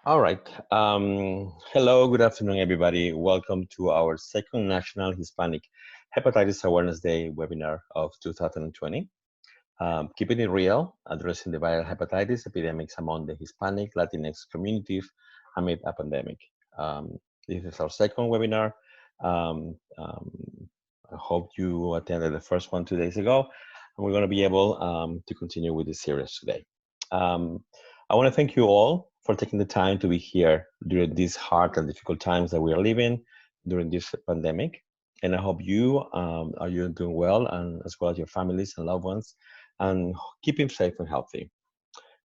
All right. Hello, good afternoon, everybody. Welcome to our second National Hispanic Hepatitis Awareness Day webinar of 2020. Keeping it real, addressing the viral hepatitis epidemics among the Hispanic Latinx communities amid a pandemic. This is our second webinar. Um, um, I hope you attended the first one 2 days ago, and we're going to be able to continue with this series today. I want to thank you all for taking the time to be here during these hard and difficult times that we are living during this pandemic. And I hope you are doing well, and as well as your families and loved ones, and keeping safe and healthy.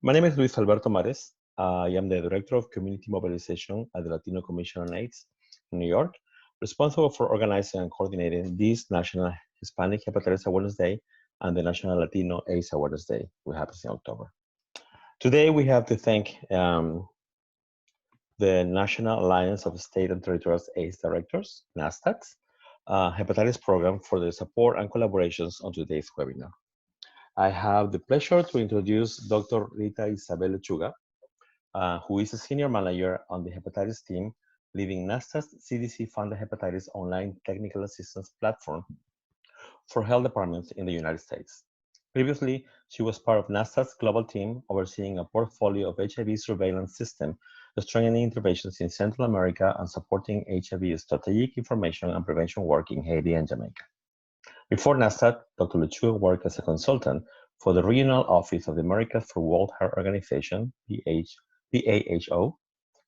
My name is Luis Alberto Mares. I am the Director of Community Mobilization at the Latino Commission on AIDS in New York, responsible for organizing and coordinating this National Hispanic Hepatitis Awareness Day and the National Latino AIDS Awareness Day we have in October. Today we have to thank the National Alliance of State and Territorial AIDS Directors, NASTAD, Hepatitis Program for their support and collaborations on today's webinar. I have the pleasure to introduce Dr. Rita Isabel Lechuga, who is a senior manager on the hepatitis team, leading NASTAD's CDC-funded hepatitis online technical assistance platform for health departments in the United States. Previously, she was part of NASTAD's global team overseeing a portfolio of HIV surveillance system, strengthening interventions in Central America and supporting HIV strategic information and prevention work in Haiti and Jamaica. Before NASTAD, Dr. Lechuga worked as a consultant for the Regional Office of the Americas for World Health Organization, PAHO,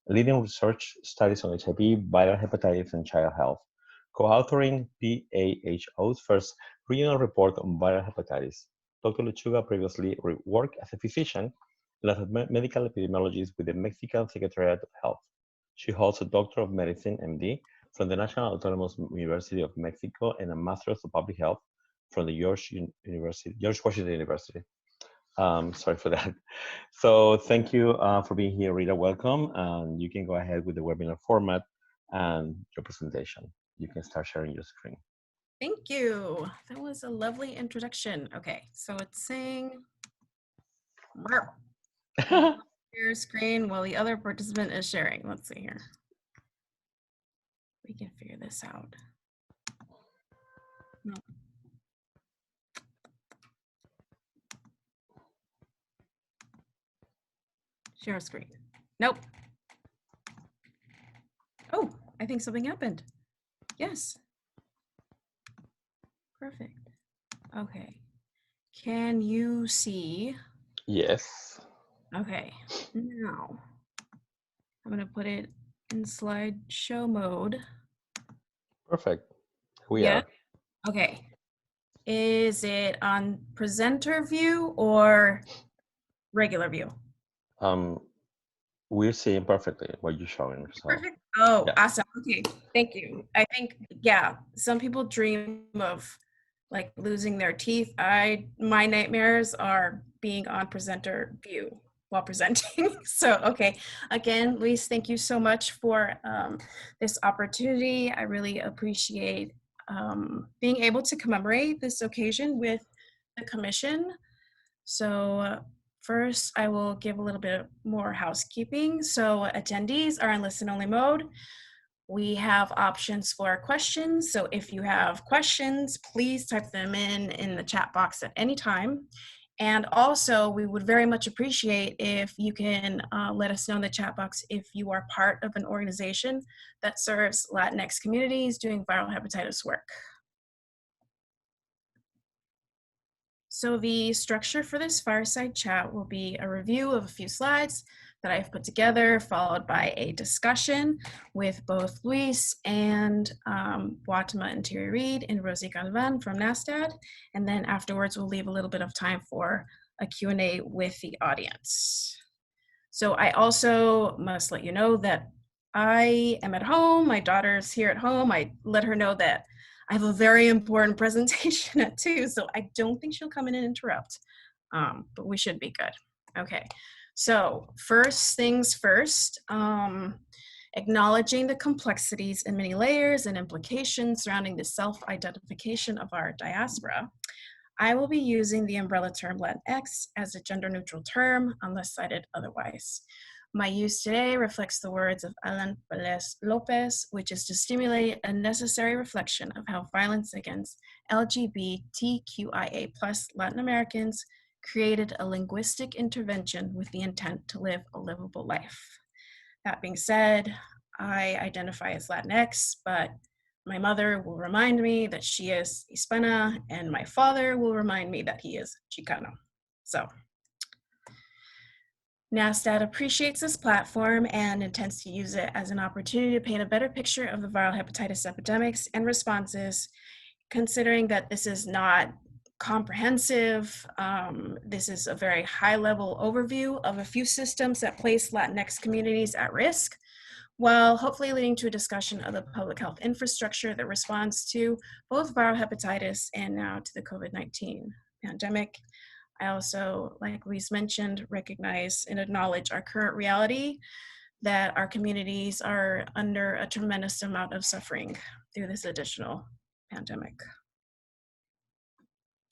leading research studies on HIV, viral hepatitis, and child health, co-authoring PAHO's first regional report on viral hepatitis. Dr. Lechuga previously worked as a physician and as a medical epidemiologist with the Mexican Secretariat of Health. She holds a Doctor of Medicine, MD, from the National Autonomous University of Mexico and a Master's of Public Health from the George Washington University. Sorry for that. So thank you for being here, Rita. Welcome. And you can go ahead with the webinar format and your presentation. You can start sharing your screen. Thank you. That was a lovely introduction. Okay, so it's saying share screen while the other participant is sharing. Let's see here. We can figure this out. No. Share screen. Nope. Oh, I think something happened. Yes. Perfect. Okay. Can you see? Yes. Okay. Now, I'm going to put it in slideshow mode. Perfect. We are. Okay. Is it on presenter view or regular view? We're seeing perfectly what you're showing. So. Perfect. Oh, yeah. Awesome. Okay. Thank you. I think, yeah, some people dream of like losing their teeth. My nightmares are being on presenter view while presenting. So, okay. Again, Luis, thank you so much for this opportunity. I really appreciate being able to commemorate this occasion with the commission. So first, I will give a little bit more housekeeping. So attendees are in listen-only mode. We have options for questions. So if you have questions, please type them in the chat box at any time. And also, we would very much appreciate if you can let us know in the chat box if you are part of an organization that serves Latinx communities doing viral hepatitis work. So the structure for this fireside chat will be a review of a few slides that I've put together, followed by a discussion with both Luis and Guatemala and Terry Reed and Rosie Galvan from NASTAD. And then afterwards, we'll leave a little bit of time for a Q&A with the audience. So I also must let you know that I am at home. My daughter's here at home. I let her know that I have a very important presentation at 2, so I don't think she'll come in and interrupt, but we should be good. Okay, so first things first, acknowledging the complexities and many layers and implications surrounding the self-identification of our diaspora. I will be using the umbrella term Latinx as a gender-neutral term unless cited otherwise. My use today reflects the words of Alan Velez Lopez, which is to stimulate a necessary reflection of how violence against LGBTQIA+ Latin Americans created a linguistic intervention with the intent to live a livable life. That being said, I identify as Latinx, but my mother will remind me that she is Hispana, and my father will remind me that he is Chicano. So, NASTAD appreciates this platform and intends to use it as an opportunity to paint a better picture of the viral hepatitis epidemics and responses, considering that this is not comprehensive. This is a very high-level overview of a few systems that place Latinx communities at risk, while hopefully leading to a discussion of the public health infrastructure that responds to both viral hepatitis and now to the COVID-19 pandemic. I also, like Luis mentioned, recognize and acknowledge our current reality that our communities are under a tremendous amount of suffering through this additional pandemic.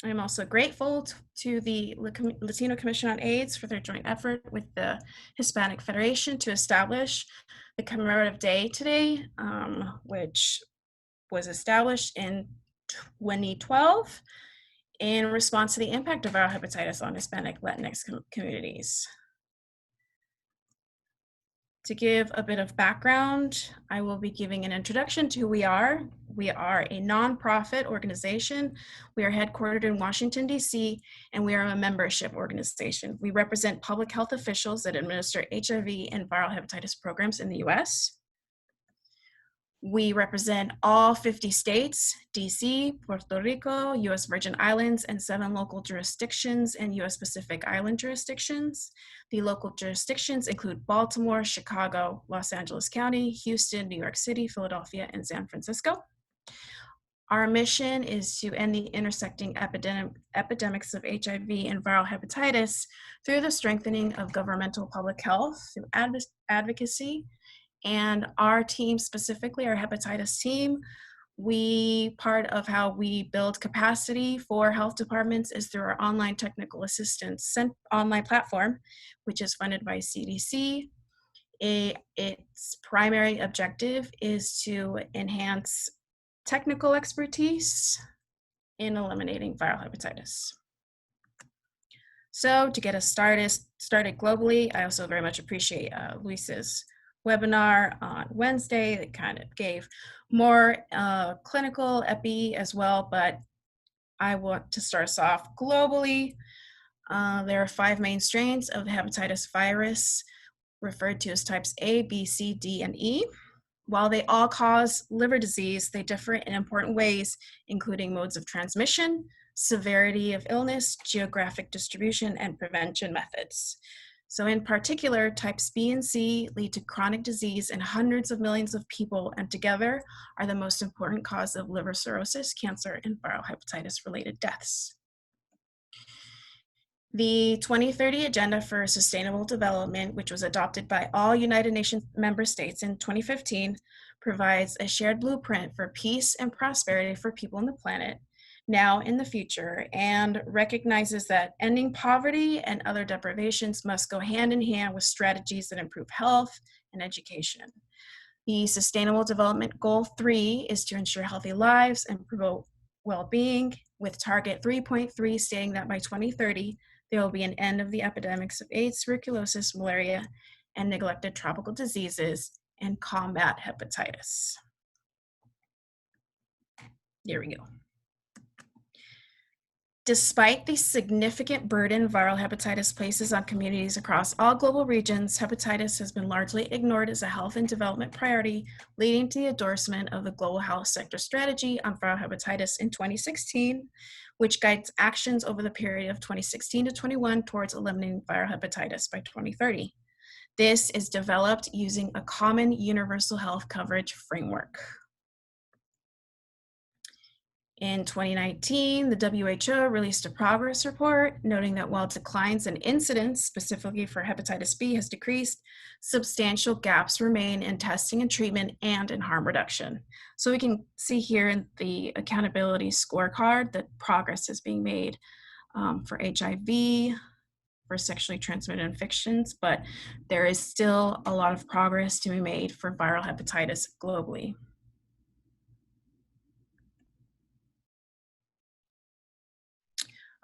I'm also grateful to the Latino Commission on AIDS for their joint effort with the Hispanic Federation to establish the commemorative day today, which was established in 2012 in response to the impact of viral hepatitis on Hispanic Latinx communities. To give a bit of background, I will be giving an introduction to who we are. We are a nonprofit organization. We are headquartered in Washington, D.C., and we are a membership organization. We represent public health officials that administer HIV and viral hepatitis programs in the U.S. We represent all 50 states, DC, Puerto Rico, US Virgin Islands, and 7 local jurisdictions and US Pacific Island jurisdictions. The local jurisdictions include Baltimore, Chicago, Los Angeles County, Houston, New York City, Philadelphia, and San Francisco. Our mission is to end the intersecting epidemics of HIV and viral hepatitis through the strengthening of governmental public health, through advocacy, and our team, specifically our hepatitis team, part of how we build capacity for health departments is through our online technical assistance online platform, which is funded by CDC. Its primary objective is to enhance technical expertise in eliminating viral hepatitis. So to get us started globally, I also very much appreciate Luis's webinar on Wednesday that kind of gave more clinical epi as well, but I want to start us off globally. There are 5 main strains of the hepatitis virus, referred to as types A, B, C, D, and E. While they all cause liver disease, they differ in important ways, including modes of transmission, severity of illness, geographic distribution, and prevention methods. So in particular, types B and C lead to chronic disease in hundreds of millions of people, and together are the most important cause of liver cirrhosis, cancer, and viral hepatitis-related deaths. The 2030 Agenda for Sustainable Development, which was adopted by all United Nations member states in 2015, provides a shared blueprint for peace and prosperity for people on the planet, now and in the future, and recognizes that ending poverty and other deprivations must go hand in hand with strategies that improve health and education. The Sustainable Development Goal 3 is to ensure healthy lives and promote well-being, with Target 3.3 stating that by 2030, there will be an end of the epidemics of AIDS, tuberculosis, malaria, and neglected tropical diseases, and combat hepatitis. Here we go. Despite the significant burden viral hepatitis places on communities across all global regions, hepatitis has been largely ignored as a health and development priority, leading to the endorsement of the Global Health Sector Strategy on Viral Hepatitis in 2016, which guides actions over the period of 2016 to 21 towards eliminating viral hepatitis by 2030. This is developed using a common universal health coverage framework. In 2019, the WHO released a progress report noting that while declines in incidence, specifically for hepatitis B, has decreased, substantial gaps remain in testing and treatment and in harm reduction. So we can see here in the accountability scorecard that progress is being made for HIV, for sexually transmitted infections, but there is still a lot of progress to be made for viral hepatitis globally.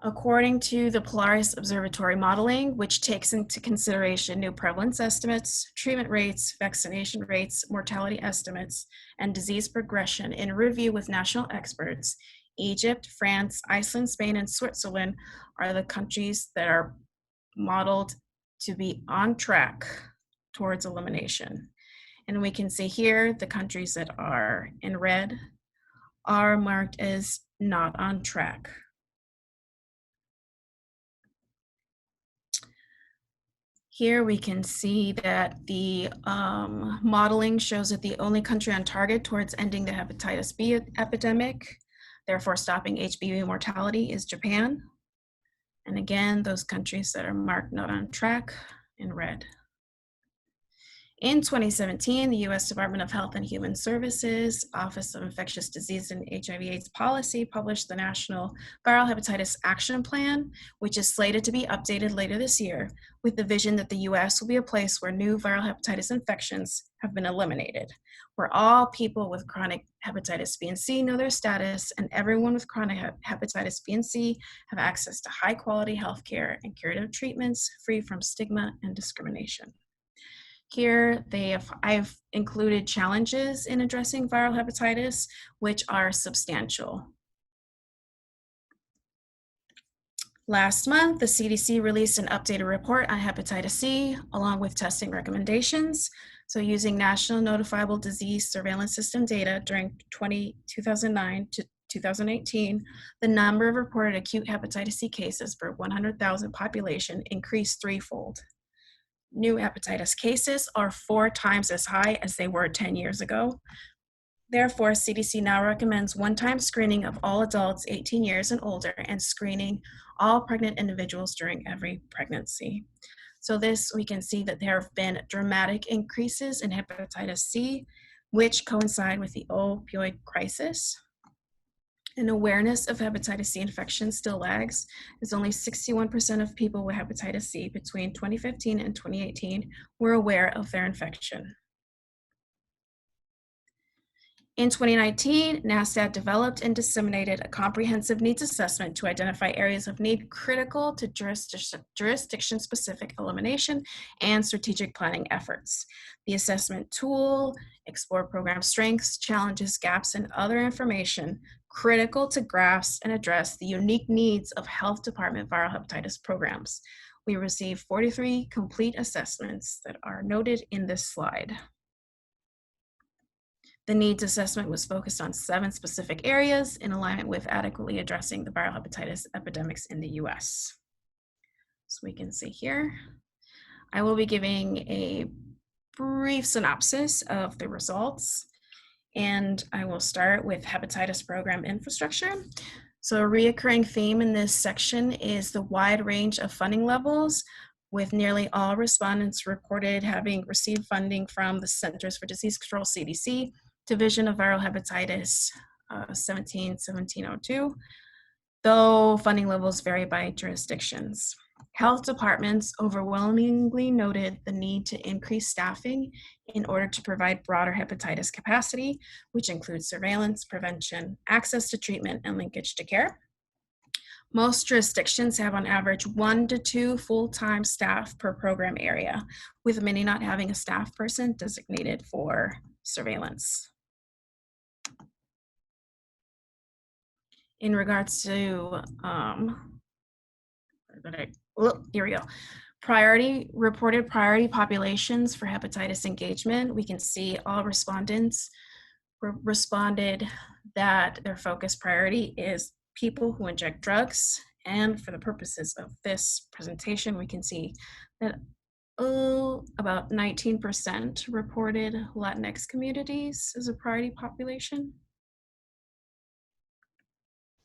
According to the Polaris Observatory modeling, which takes into consideration new prevalence estimates, treatment rates, vaccination rates, mortality estimates, and disease progression in review with national experts, Egypt, France, Iceland, Spain, and Switzerland are the countries that are modeled to be on track towards elimination. And we can see here the countries that are in red are marked as not on track. Here we can see that the modeling shows that the only country on target towards ending the hepatitis B epidemic, therefore stopping HBV mortality, is Japan. And again, those countries that are marked not on track in red. In 2017, the U.S. Department of Health and Human Services, Office of Infectious Disease and HIV/AIDS Policy published the National Viral Hepatitis Action Plan, which is slated to be updated later this year, with the vision that the U.S. will be a place where new viral hepatitis infections have been eliminated, where all people with chronic hepatitis B and C know their status, and everyone with chronic hepatitis B and C have access to high-quality healthcare and curative treatments free from stigma and discrimination. Here, I've included challenges in addressing viral hepatitis, which are substantial. Last month, the CDC released an updated report on hepatitis C, along with testing recommendations. So using National Notifiable Disease Surveillance System data during 2009 to 2018, the number of reported acute hepatitis C cases per 100,000 population increased threefold. New hepatitis cases are 4 times as high as they were 10 years ago. Therefore, CDC now recommends one-time screening of all adults 18 years and older and screening all pregnant individuals during every pregnancy. So this, we can see that there have been dramatic increases in hepatitis C, which coincide with the opioid crisis. And awareness of hepatitis C infection still lags, as only 61% of people with hepatitis C between 2015 and 2018 were aware of their infection. In 2019, NASTAD developed and disseminated a comprehensive needs assessment to identify areas of need critical to jurisdiction-specific elimination and strategic planning efforts. The assessment tool explored program strengths, challenges, gaps, and other information critical to grasp and address the unique needs of health department viral hepatitis programs. We received 43 complete assessments that are noted in this slide. The needs assessment was focused on 7 specific areas in alignment with adequately addressing the viral hepatitis epidemics in the US. So we can see here, I will be giving a brief synopsis of the results, and I will start with hepatitis program infrastructure. So a reoccurring theme in this section is the wide range of funding levels, with nearly all respondents reported having received funding from the Centers for Disease Control, CDC, Division of Viral Hepatitis 1702, though funding levels vary by jurisdictions. Health departments overwhelmingly noted the need to increase staffing in order to provide broader hepatitis capacity, which includes surveillance, prevention, access to treatment, and linkage to care. Most jurisdictions have on average 1 to 2 full-time staff per program area, with many not having a staff person designated for surveillance. In regards to, here we go. Reported priority populations for hepatitis engagement. We can see all respondents responded that their focus priority is people who inject drugs. And for the purposes of this presentation, we can see that about 19% reported Latinx communities as a priority population.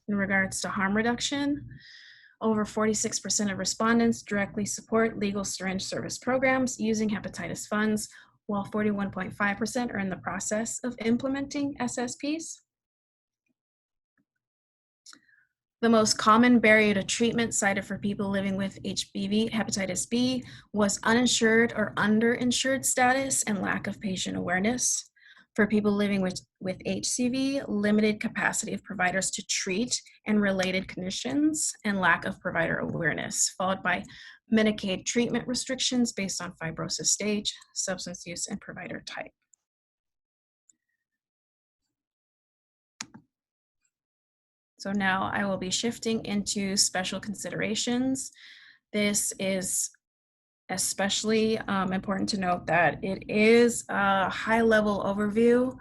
In regards to harm reduction, over 46% of respondents directly support legal syringe service programs using hepatitis funds, while 41.5% are in the process of implementing SSPs. The most common barrier to treatment cited for people living with HBV, hepatitis B, was uninsured or underinsured status and lack of patient awareness. For people living with HCV, limited capacity of providers to treat and related conditions and lack of provider awareness, followed by Medicaid treatment restrictions based on fibrosis stage, substance use, and provider type. So now I will be shifting into special considerations. This is especially important to note that it is a high-level overview.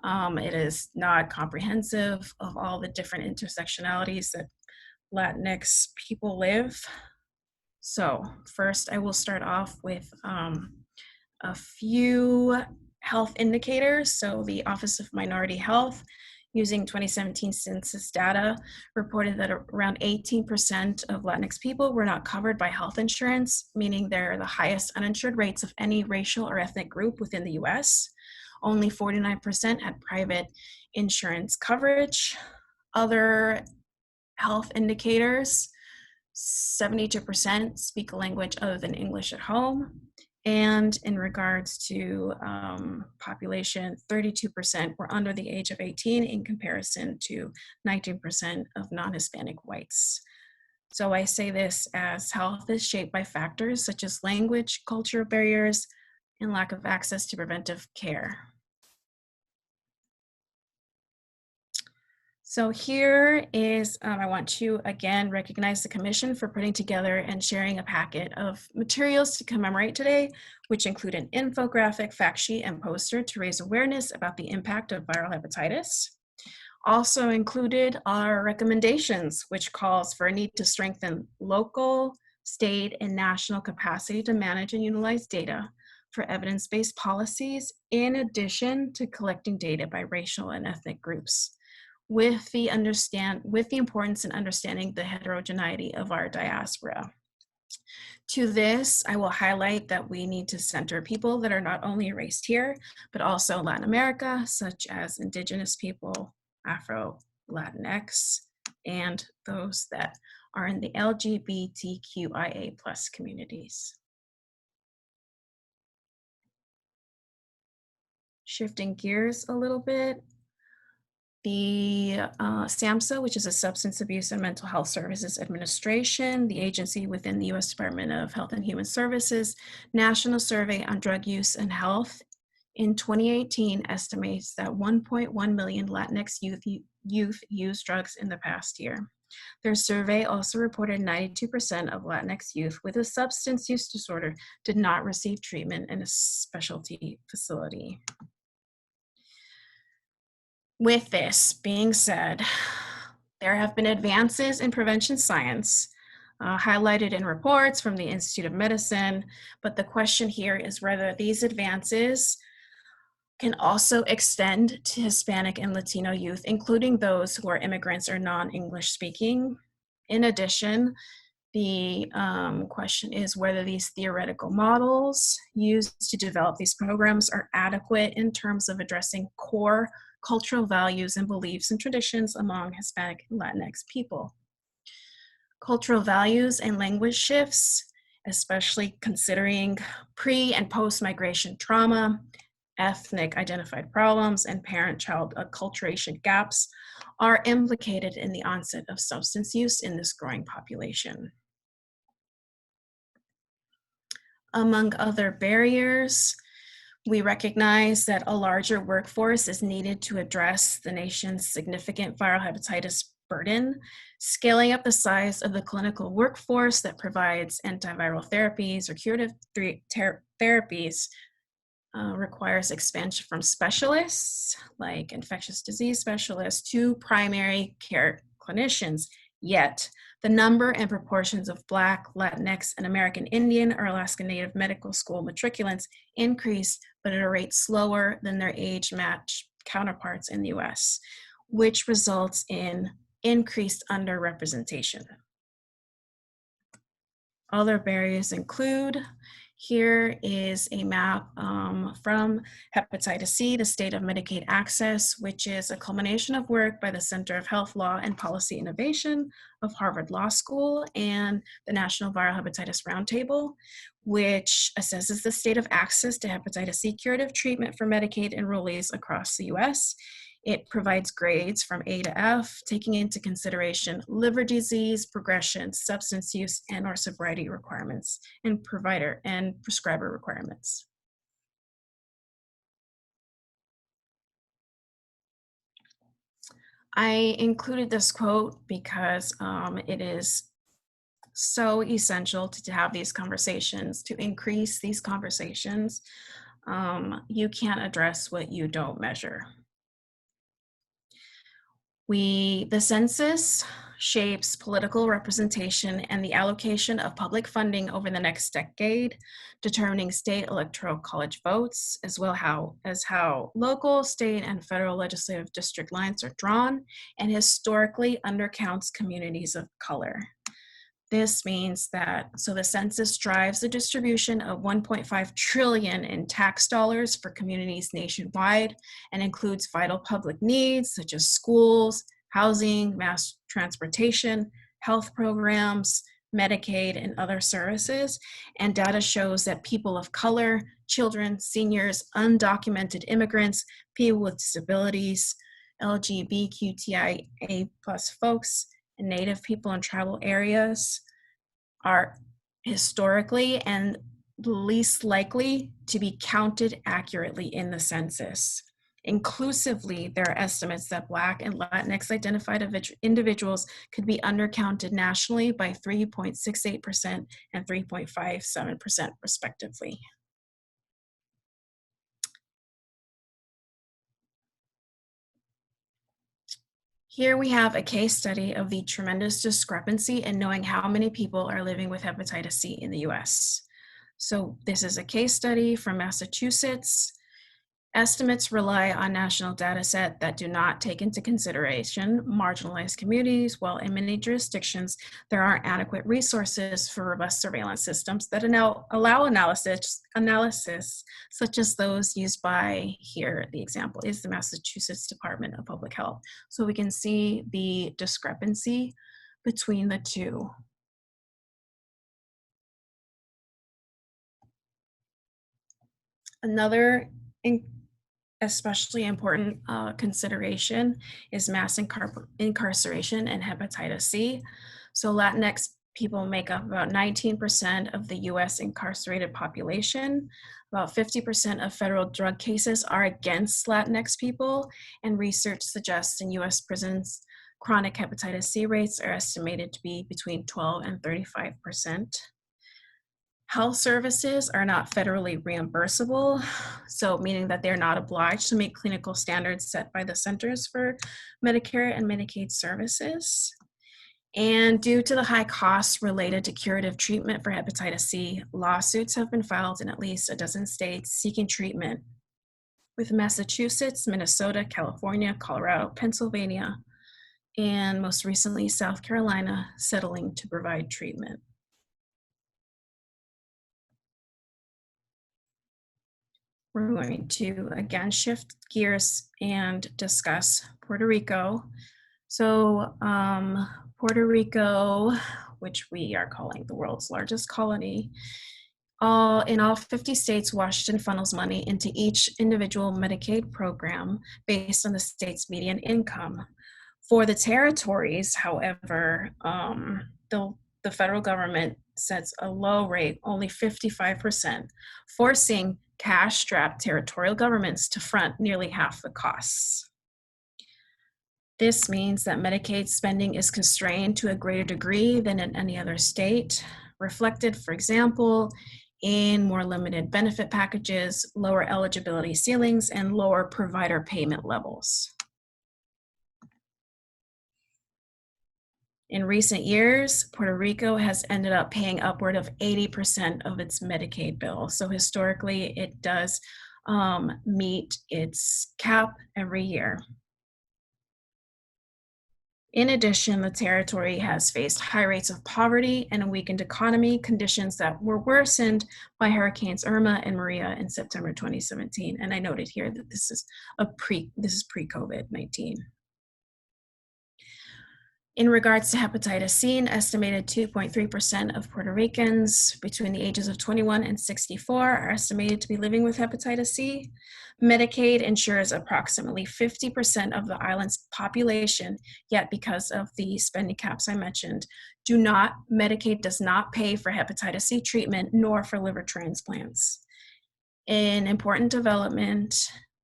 It is not comprehensive of all the different intersectionalities that Latinx people live. So first, I will start off with a few health indicators. So the Office of Minority Health, using 2017 census data, reported that around 18% of Latinx people were not covered by health insurance, meaning they're the highest uninsured rates of any racial or ethnic group within the US. Only 49% had private insurance coverage. Other health indicators, 72% speak a language other than English at home. And in regards to population, 32% were under the age of 18 in comparison to 19% of non-Hispanic whites. So I say this as health is shaped by factors such as language, cultural barriers, and lack of access to preventive care. So here is, I want to again recognize the Commission for putting together and sharing a packet of materials to commemorate today, which include an infographic, fact sheet, and poster to raise awareness about the impact of viral hepatitis. Also included are recommendations, which calls for a need to strengthen local, state, and national capacity to manage and utilize data for evidence-based policies, in addition to collecting data by racial and ethnic groups, with the importance in understanding the heterogeneity of our diaspora. To this, I will highlight that we need to center people that are not only erased here, but also Latin America, such as Indigenous people, Afro, Latinx, and those that are in the LGBTQIA+ communities. Shifting gears a little bit, the SAMHSA, which is a Substance Abuse and Mental Health Services Administration, the agency within the U.S. Department of Health and Human Services, National Survey on Drug Use and Health, in 2018 estimates that 1.1 million Latinx youth used drugs in the past year. Their survey also reported 92% of Latinx youth with a substance use disorder did not receive treatment in a specialty facility. With this being said, there have been advances in prevention science highlighted in reports from the Institute of Medicine, but the question here is whether these advances can also extend to Hispanic and Latino youth, including those who are immigrants or non-English speaking. In addition, the question is whether these theoretical models used to develop these programs are adequate in terms of addressing core cultural values and beliefs and traditions among Hispanic and Latinx people. Cultural values and language shifts, especially considering pre- and post-migration trauma, ethnic identified problems, and parent-child acculturation gaps, are implicated in the onset of substance use in this growing population. Among other barriers, we recognize that a larger workforce is needed to address the nation's significant viral hepatitis burden. Scaling up the size of the clinical workforce that provides antiviral therapies or curative therapies requires expansion from specialists, like infectious disease specialists, to primary care clinicians. Yet, the number and proportions of Black, Latinx, and American Indian or Alaska Native medical school matriculants increase, but at a rate slower than their age-matched counterparts in the US, which results in increased underrepresentation. Other barriers include Here is a map from Hepatitis C, the State of Medicaid Access, which is a culmination of work by the Center of Health Law and Policy Innovation of Harvard Law School and the National Viral Hepatitis Roundtable, which assesses the state of access to hepatitis C curative treatment for Medicaid enrollees across the US. It provides grades from A to F, taking into consideration liver disease, progression, substance use, and or sobriety requirements, and provider and prescriber requirements. I included this quote because it is so essential to have these conversations, to increase these conversations. You can't address what you don't measure. The census shapes political representation and the allocation of public funding over the next decade, determining state electoral college votes, as well as how local, state, and federal legislative district lines are drawn, and historically undercounts communities of color. This means that, so the census drives the distribution of 1.5 trillion in tax dollars for communities nationwide and includes vital public needs such as schools, housing, mass transportation, health programs, Medicaid, and other services. And data shows that people of color, children, seniors, undocumented immigrants, people with disabilities, LGBTQIA+ folks, and Native people in tribal areas are historically and least likely to be counted accurately in the census. Inclusively, there are estimates that Black and Latinx identified individuals could be undercounted nationally by 3.68% and 3.57% respectively. Here we have a case study of the tremendous discrepancy in knowing how many people are living with hepatitis C in the US. So this is a case study from Massachusetts. Estimates rely on national data set that do not take into consideration marginalized communities, while in many jurisdictions, there aren't adequate resources for robust surveillance systems that allow analysis such as those used by, here, the example is the Massachusetts Department of Public Health. So we can see the discrepancy between the two. Another especially important consideration is mass incarceration and hepatitis C. So Latinx people make up about 19% of the US incarcerated population. About 50% of federal drug cases are against Latinx people, and research suggests in US prisons, chronic hepatitis C rates are estimated to be between 12 and 35%. Health services are not federally reimbursable, so meaning that they're not obliged to meet clinical standards set by the Centers for Medicare and Medicaid Services. And due to the high costs related to curative treatment for hepatitis C, lawsuits have been filed in at least a dozen states seeking treatment, with Massachusetts, Minnesota, California, Colorado, Pennsylvania, and most recently South Carolina settling to provide treatment. We're going to again shift gears and discuss Puerto Rico. So Puerto Rico, which we are calling the world's largest colony, in all 50 states, Washington funnels money into each individual Medicaid program based on the state's median income. For the territories, however, the federal government sets a low rate, only 55%, forcing cash-strapped territorial governments to front nearly half the costs. This means that Medicaid spending is constrained to a greater degree than in any other state, reflected, for example, in more limited benefit packages, lower eligibility ceilings, and lower provider payment levels. In recent years, Puerto Rico has ended up paying upward of 80% of its Medicaid bill. So historically, it does meet its cap every year. In addition, the territory has faced high rates of poverty and a weakened economy, conditions that were worsened by Hurricanes Irma and Maria in September 2017. And I noted here that this is pre-COVID-19. In regards to hepatitis C, an estimated 2.3% of Puerto Ricans between the ages of 21 and 64 are estimated to be living with hepatitis C. Medicaid insures approximately 50% of the island's population, yet because of the spending caps I mentioned, Medicaid does not pay for hepatitis C treatment nor for liver transplants. An important development,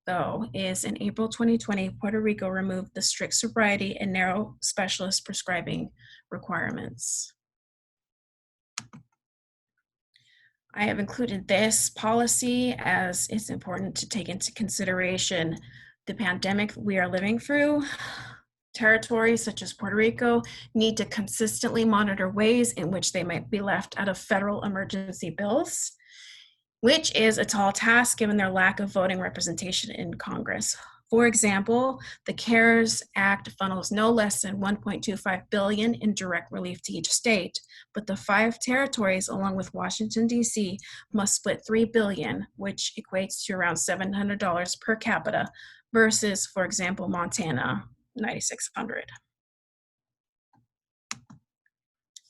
though, is in April 2020, Puerto Rico removed the strict sobriety and narrow specialist prescribing requirements. I have included this policy as it's important to take into consideration the pandemic we are living through. Territories such as Puerto Rico need to consistently monitor ways in which they might be left out of federal emergency bills, which is a tall task given their lack of voting representation in Congress. For example, the CARES Act funnels no less than $1.25 billion in direct relief to each state, but the 5 territories, along with Washington, D.C., must split $3 billion, which equates to around $700 per capita, versus, for example, Montana, $9,600.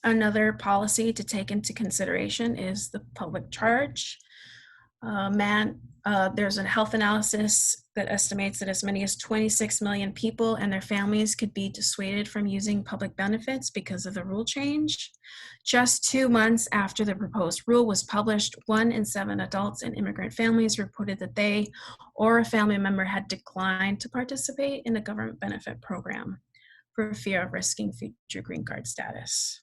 Another policy to take into consideration is the public charge. There's a health analysis that estimates that as many as 26 million people and their families could be dissuaded from using public benefits because of the rule change. Just 2 months after the proposed rule was published, 1 in 7 adults in immigrant families reported that they or a family member had declined to participate in a government benefit program for fear of risking future green card status.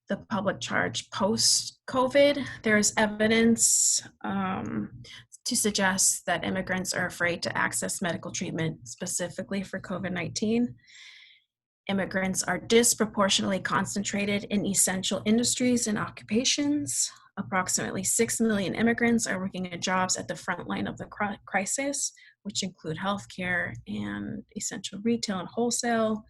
The public charge post-COVID, there's evidence to suggest that immigrants are afraid to access medical treatment specifically for COVID-19. Immigrants are disproportionately concentrated in essential industries and occupations. Approximately 6 million immigrants are working in jobs at the front line of the crisis, which include healthcare and essential retail and wholesale.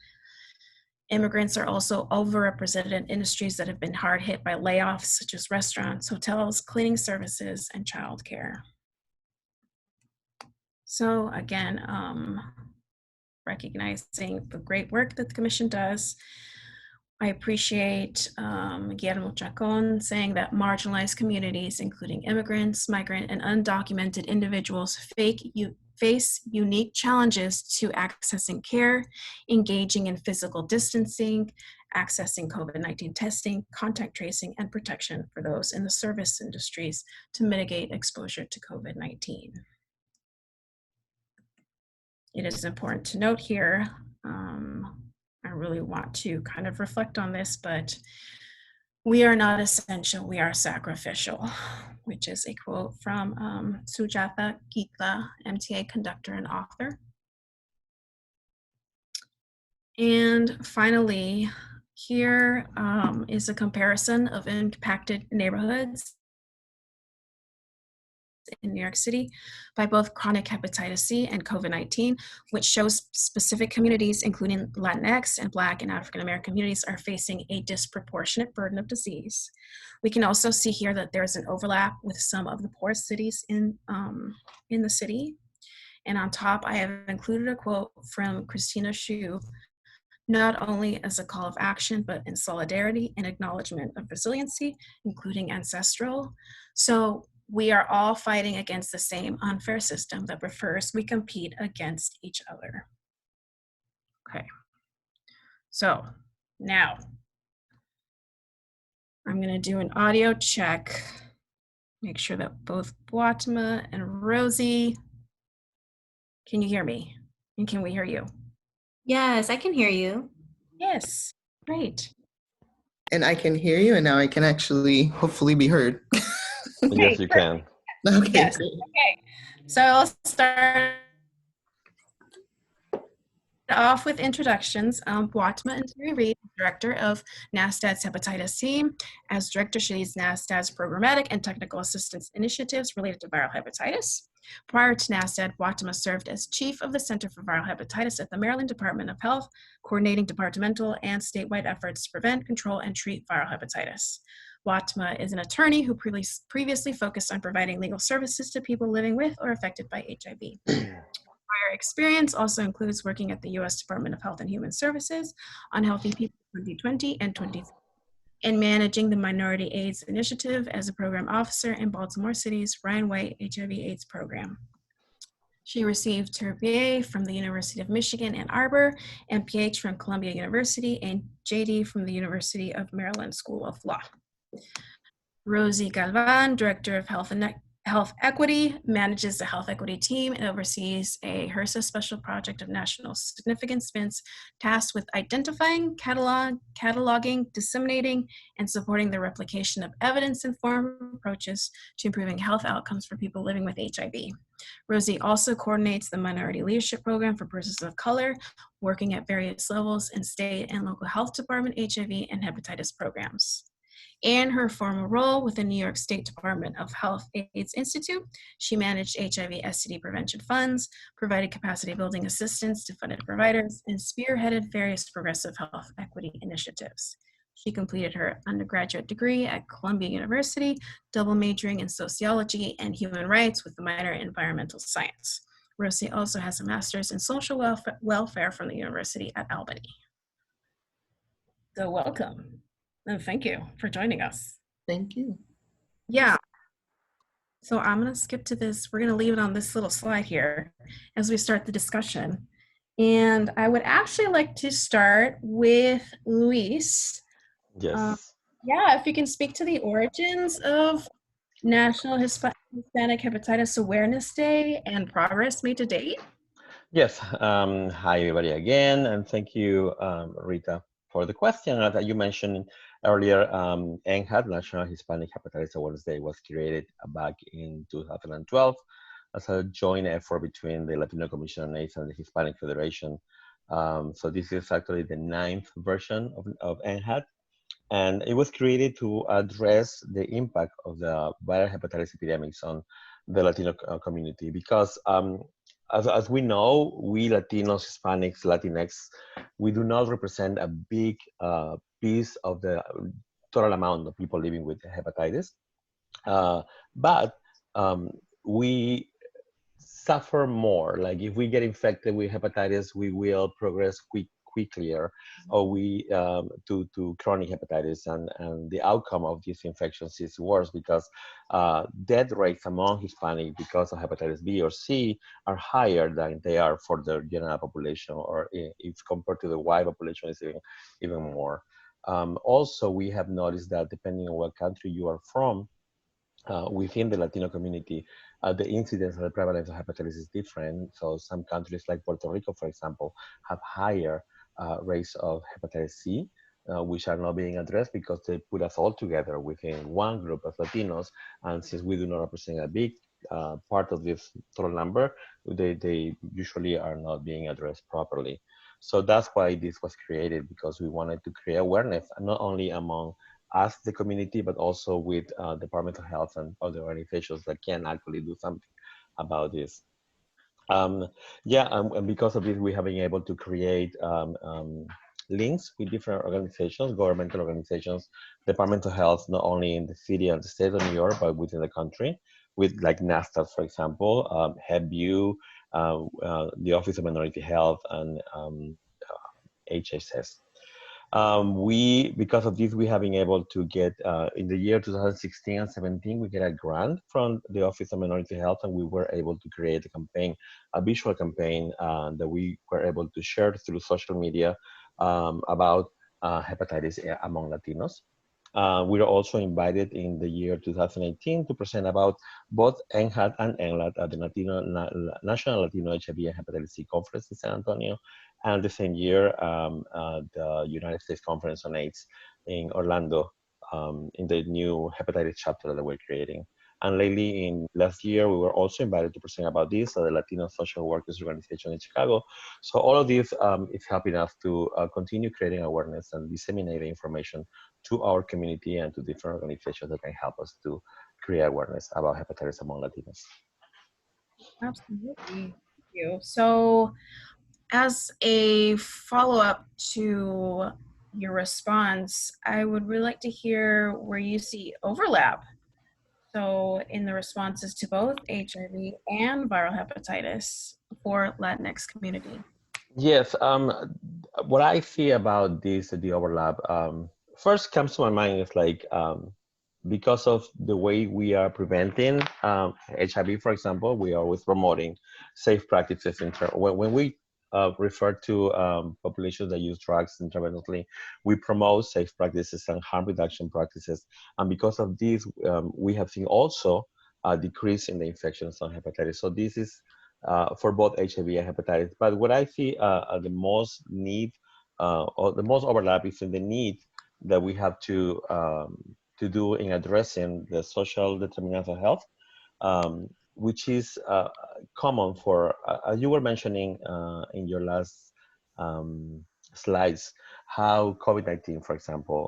Immigrants are also overrepresented in industries that have been hard hit by layoffs, such as restaurants, hotels, cleaning services, and childcare. So again, recognizing the great work that the Commission does, I appreciate Guillermo Chacon saying that marginalized communities, including immigrants, migrant, and undocumented individuals, face unique challenges to accessing care, engaging in physical distancing, accessing COVID-19 testing, contact tracing, and protection for those in the service industries to mitigate exposure to COVID-19. It is important to note here, I really want to kind of reflect on this, but we are not essential, we are sacrificial, which is a quote from Sujatha Githa, MTA conductor and author. And finally, here is a comparison of impacted neighborhoods in New York City by both chronic hepatitis C and COVID-19, which shows specific communities, including Latinx and Black and African American communities, are facing a disproportionate burden of disease. We can also see here that there's an overlap with some of the poorest cities in the city. And on top, I have included a quote from Christina Xu, not only as a call of action, but in solidarity and acknowledgement of resiliency, including ancestral. So we are all fighting against the same unfair system that prefers we compete against each other. Okay, so now I'm gonna do an audio check, make sure that both Guatemala and Rosie, can you hear me? And can we hear you? Yes, I can hear you. Yes, great. And I can hear you, and now I can actually hopefully be heard. Yes, you can. Okay, yes. great. Okay, so I'll start Off with introductions. Watma and Terry Reed, Director of NASTAD's Hepatitis C. As Director, she leads NASTAD's programmatic and technical assistance initiatives related to viral hepatitis. Prior to NASTAD, Watma served as Chief of the Center for Viral Hepatitis at the Maryland Department of Health, coordinating departmental and statewide efforts to prevent, control, and treat viral hepatitis. Watma is an attorney who previously focused on providing legal services to people living with or affected by HIV. Prior experience also includes working at the U.S. Department of Health and Human Services on Healthy People 2020 and 2030, and managing the Minority AIDS Initiative as a program officer in Baltimore City's Ryan White HIV/AIDS program. She received her BA from the University of Michigan, Ann Arbor, and PhD from Columbia University, and JD from the University of Maryland School of Law. Rosie Galvan, Director of Health Equity, manages the Health Equity team and oversees a HRSA special project of national significance tasked with identifying, cataloging, disseminating, and supporting the replication of evidence-informed approaches to improving health outcomes for people living with HIV. Rosie also coordinates the Minority Leadership Program for persons of color, working at various levels in state and local health department HIV and hepatitis programs. In her former role with the New York State Department of Health AIDS Institute, she managed HIV/STD prevention funds, provided capacity building assistance to funded providers, and spearheaded various progressive health equity initiatives. She completed her undergraduate degree at Columbia University, double majoring in sociology and human rights with a minor in environmental science. Rosie also has a master's in social welfare from the University at Albany. So welcome. And thank you for joining us. Thank you. Yeah. So I'm going to skip to this. We're going to leave it on this little slide here as we start the discussion. And I would actually like to start with Luis. Yes. Yeah, if you can speak to the origins of National Hispanic Hepatitis Awareness Day and progress made to date. Yes. Hi, everybody again. And thank you, Rita, for the question that you mentioned earlier. NHAD, National Hispanic Hepatitis Awareness Day, was created back in 2012 as a joint effort between the Latino Commission on AIDS and the Hispanic Federation. So this is actually the 9th version of NHAD. And it was created to address the impact of the viral hepatitis epidemics on the Latino community. Because as we know, we Latinos, Hispanics, Latinx, we do not represent a big piece of the total amount of people living with hepatitis. But we suffer more. Like if we get infected with hepatitis, we will progress quicker, or we to chronic hepatitis, and the outcome of these infections is worse because death rates among Hispanic because of hepatitis B or C are higher than they are for the general population, or if compared to the white population, is even more. Also, we have noticed that depending on what country you are from, within the Latino community, the incidence and the prevalence of hepatitis is different. So some countries like Puerto Rico, for example, have higher rates of hepatitis C, which are not being addressed because they put us all together within one group of Latinos. And since we do not represent a big part of this total number, they usually are not being addressed properly. So that's why this was created, because we wanted to create awareness, not only among us, the community, but also with Department of Health and other organizations that can actually do something about this. And because of this, we have been able to create links with different organizations, governmental organizations, Department of Health, not only in the city and the state of New York, but within the country, with like NASTAD, for example, HEBU, the Office of Minority Health, and HHS. Because of this, we have been able to get, in the year 2016 and 17, we get a grant from the Office of Minority Health, and we were able to create a campaign, a visual campaign that we were able to share through social media about hepatitis among Latinos. We were also invited in the year 2018 to present about both NHAD and NLAD at the National Latino HIV and Hepatitis C Conference in San Antonio, and the same year, the United States Conference on AIDS in Orlando, in the new hepatitis chapter that we're creating. And lately, in last year, we were also invited to present about this at the Latino Social Workers Organization in Chicago. So all of this is helping us to continue creating awareness and disseminating information to our community and to different organizations that can help us to create awareness about hepatitis among Latinos. Absolutely. Thank you. So, as a follow-up to your response, I would really like to hear where you see overlap. So, in the responses to both HIV and viral hepatitis for Latinx community. Yes, what I see about this, the overlap, first comes to my mind is like because of the way we are preventing HIV, for example, we are always promoting safe practices. When we refer to populations that use drugs intravenously, we promote safe practices and harm reduction practices. And because of this, we have seen also a decrease in the infections on hepatitis. So this is for both HIV and hepatitis. But what I see the most need or the most overlap is in the need that we have to do in addressing the social determinants of health, which is common for, as you were mentioning in your last slides, how COVID-19, for example,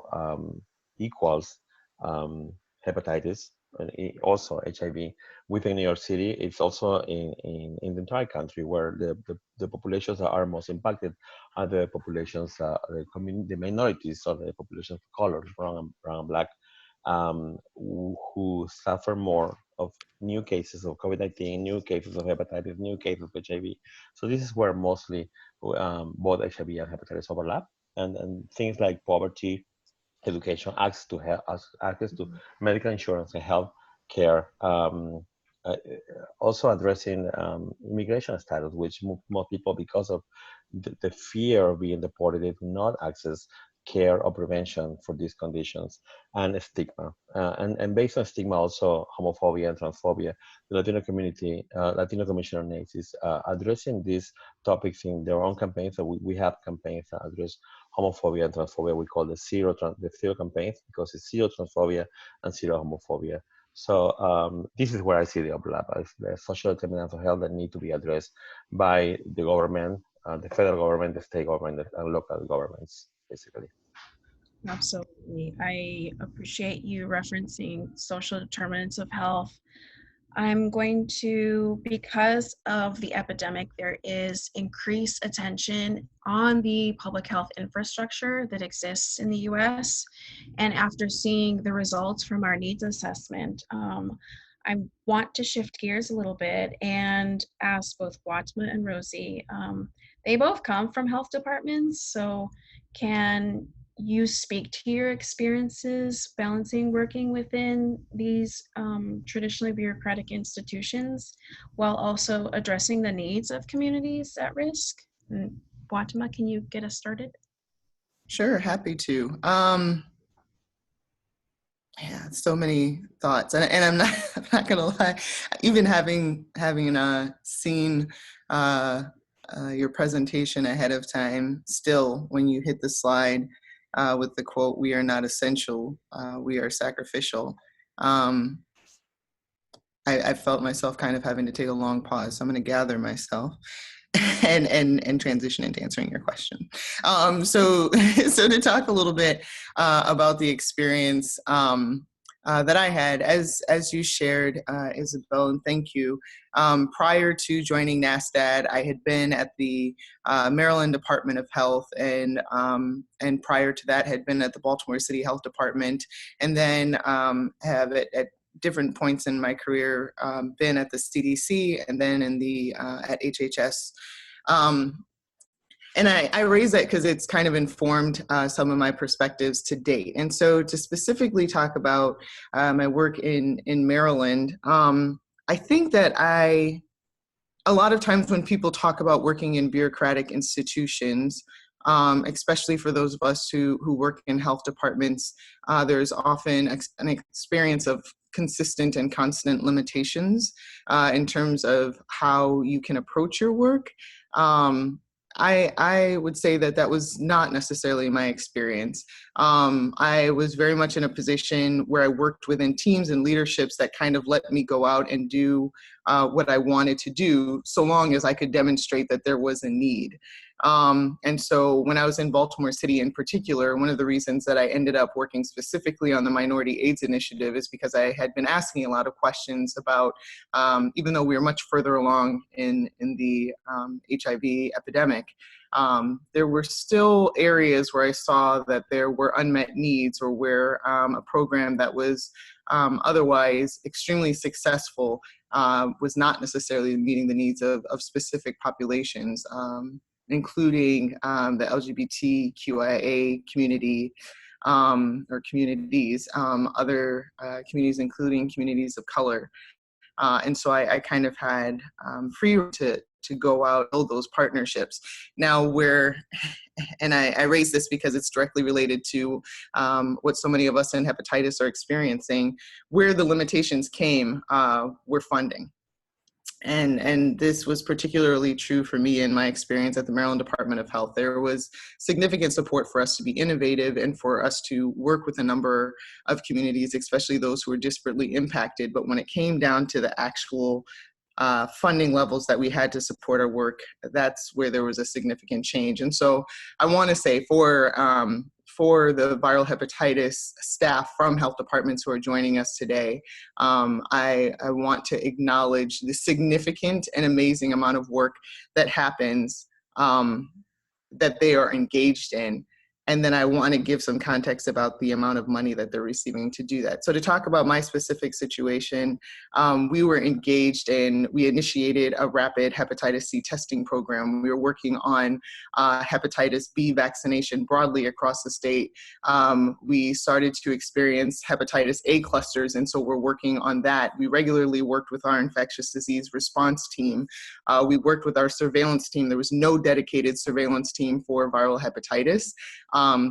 equals hepatitis and also HIV within New York City. It's also in the entire country where the populations that are most impacted are the populations, the minorities or the populations of color, brown and black, who suffer more of new cases of COVID-19, new cases of hepatitis, new cases of HIV. So this is where mostly both HIV and hepatitis overlap, and things like poverty, education, access to health, access to medical insurance and health care. Uh, Also addressing immigration status, which most people, because of the fear of being deported, they do not access care or prevention for these conditions, and stigma. And based on stigma, also homophobia and transphobia, the Latino community, Latino Commission on AIDS is addressing these topics in their own campaigns. So we have campaigns that address homophobia and transphobia. We call the zero campaigns because it's zero transphobia and zero homophobia. So this is where I see the overlap. The social determinants of health that need to be addressed by the government, the federal government, the state government, and local governments, basically. Absolutely. I appreciate you referencing social determinants of health. I'm going to, because of the epidemic, there is increased attention on the public health infrastructure that exists in the US. And after seeing the results from our needs assessment, I want to shift gears a little bit and ask both Watma and Rosie. They both come from health departments, so can you speak to your experiences balancing working within these traditionally bureaucratic institutions while also addressing the needs of communities at risk? And Watma, can you get us started? Sure, happy to. Yeah, so many thoughts, and I'm not I'm not gonna lie. Even having seen your presentation ahead of time, still when you hit the slide with the quote, "We are not essential, we are sacrificial." I felt myself kind of having to take a long pause. So I'm going to gather myself and transition into answering your question. So to talk a little bit about the experience that I had, as you shared, Isabel, and thank you. Prior to joining NASTAD, I had been at the Maryland Department of Health, and prior to that had been at the Baltimore City Health Department, and then have at different points in my career been at the CDC and then in the at HHS. And I raise that because it's kind of informed some of my perspectives to date. And so to specifically talk about my work in Maryland, I think that a lot of times when people talk about working in bureaucratic institutions, especially for those of us who work in health departments, there's often an experience of consistent and constant limitations in terms of how you can approach your work. I would say that was not necessarily my experience. I was very much in a position where I worked within teams and leaderships that kind of let me go out and do what I wanted to do, so long as I could demonstrate that there was a need. And so when I was in Baltimore City in particular, one of the reasons that I ended up working specifically on the Minority AIDS Initiative is because I had been asking a lot of questions about, even though we were much further along in the HIV epidemic, there were still areas where I saw that there were unmet needs, or where a program that was otherwise extremely successful was not necessarily meeting the needs of specific populations, including the LGBTQIA community, or communities, other communities, including communities of color. And so I kind of had free to go out and build those partnerships. Now and I raise this because it's directly related to what so many of us in hepatitis are experiencing, where the limitations came were funding. And this was particularly true for me in my experience at the Maryland Department of Health. There was significant support for us to be innovative and for us to work with a number of communities, especially those who were disparately impacted. But when it came down to the actual funding levels that we had to support our work, that's where there was a significant change. And so I want to say for the viral hepatitis staff from health departments who are joining us today, I want to acknowledge the significant and amazing amount of work that happens that they are engaged in. And then I want to give some context about the amount of money that they're receiving to do that. So to talk about my specific situation, we were engaged in, we initiated a rapid hepatitis C testing program. We were working on hepatitis B vaccination broadly across the state. We started to experience hepatitis A clusters, and so we're working on that. We regularly worked with our infectious disease response team. We worked with our surveillance team. There was no dedicated surveillance team for viral hepatitis.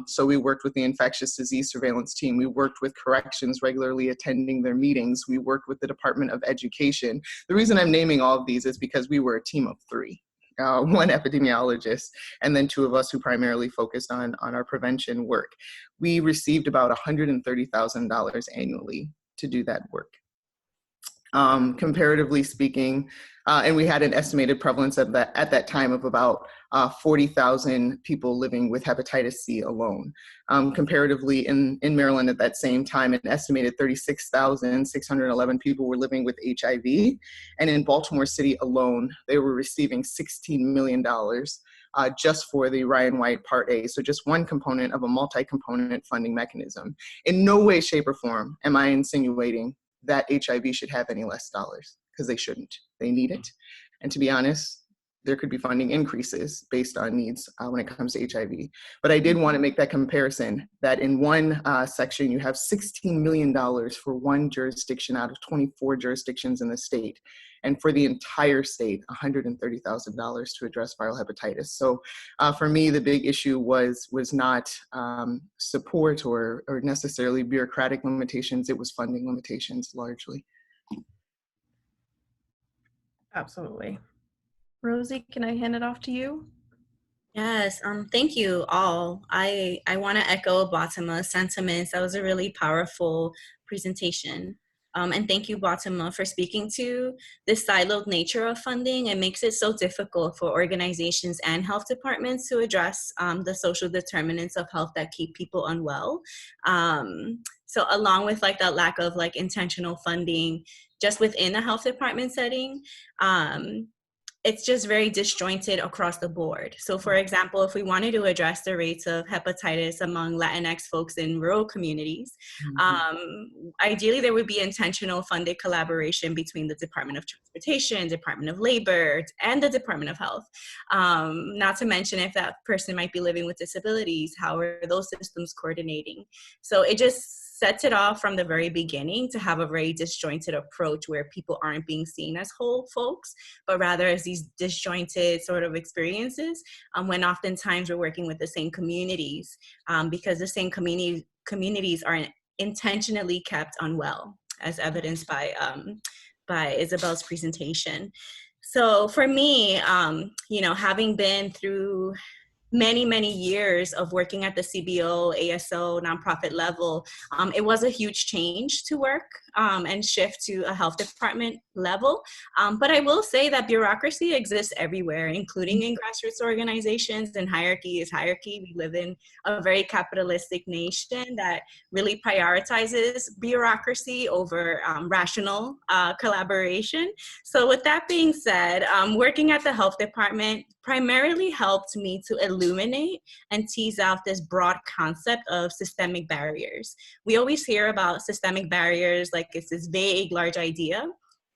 So we worked with the infectious disease surveillance team. We worked with corrections, regularly attending their meetings. We worked with the Department of Education. The reason I'm naming all of these is because we were a team of three. One epidemiologist, and then two of us who primarily focused on our prevention work. We received about $130,000 annually to do that work. Comparatively speaking, and we had an estimated prevalence at that time of about 40,000 people living with hepatitis C alone. Comparatively, in Maryland at that same time, an estimated 36,611 people were living with HIV. And in Baltimore City alone, they were receiving $16 million just for the Ryan White Part A. So just one component of a multi-component funding mechanism. In no way, shape, or form am I insinuating that HIV should have any less dollars, because they shouldn't. They need it. And to be honest, there could be funding increases based on needs when it comes to HIV. But I did want to make that comparison that in one section, you have $16 million for one jurisdiction out of 24 jurisdictions in the state. And for the entire state, $130,000 to address viral hepatitis. So for me, the big issue was not support or necessarily bureaucratic limitations. It was funding limitations largely. Absolutely. Rosie, can I hand it off to you? Yes, thank you all. I want to echo Batima's sentiments. That was a really powerful presentation. And thank you, Batima, for speaking to the siloed nature of funding. It makes it so difficult for organizations and health departments to address the social determinants of health that keep people unwell. So along with like that lack of like intentional funding just within a health department setting, it's just very disjointed across the board. So for example, if we wanted to address the rates of hepatitis among Latinx folks in rural communities, ideally there would be intentional funded collaboration between the Department of Transportation, Department of Labor, and the Department of Health. Not to mention if that person might be living with disabilities, how are those systems coordinating? So it just sets it off from the very beginning to have a very disjointed approach where people aren't being seen as whole folks, but rather as these disjointed sort of experiences, when oftentimes we're working with the same communities, because the same communities are intentionally kept unwell, as evidenced by Isabel's presentation. So for me, you know, having been through many years of working at the CBO, ASO, nonprofit level, it was a huge change to work and shift to a health department level. But I will say that bureaucracy exists everywhere, including in grassroots organizations, and hierarchy is hierarchy. We live in a very capitalistic nation that really prioritizes bureaucracy over rational collaboration. So with that being said, working at the health department primarily helped me to illuminate and tease out this broad concept of systemic barriers. We always hear about systemic barriers like it's this vague, large idea.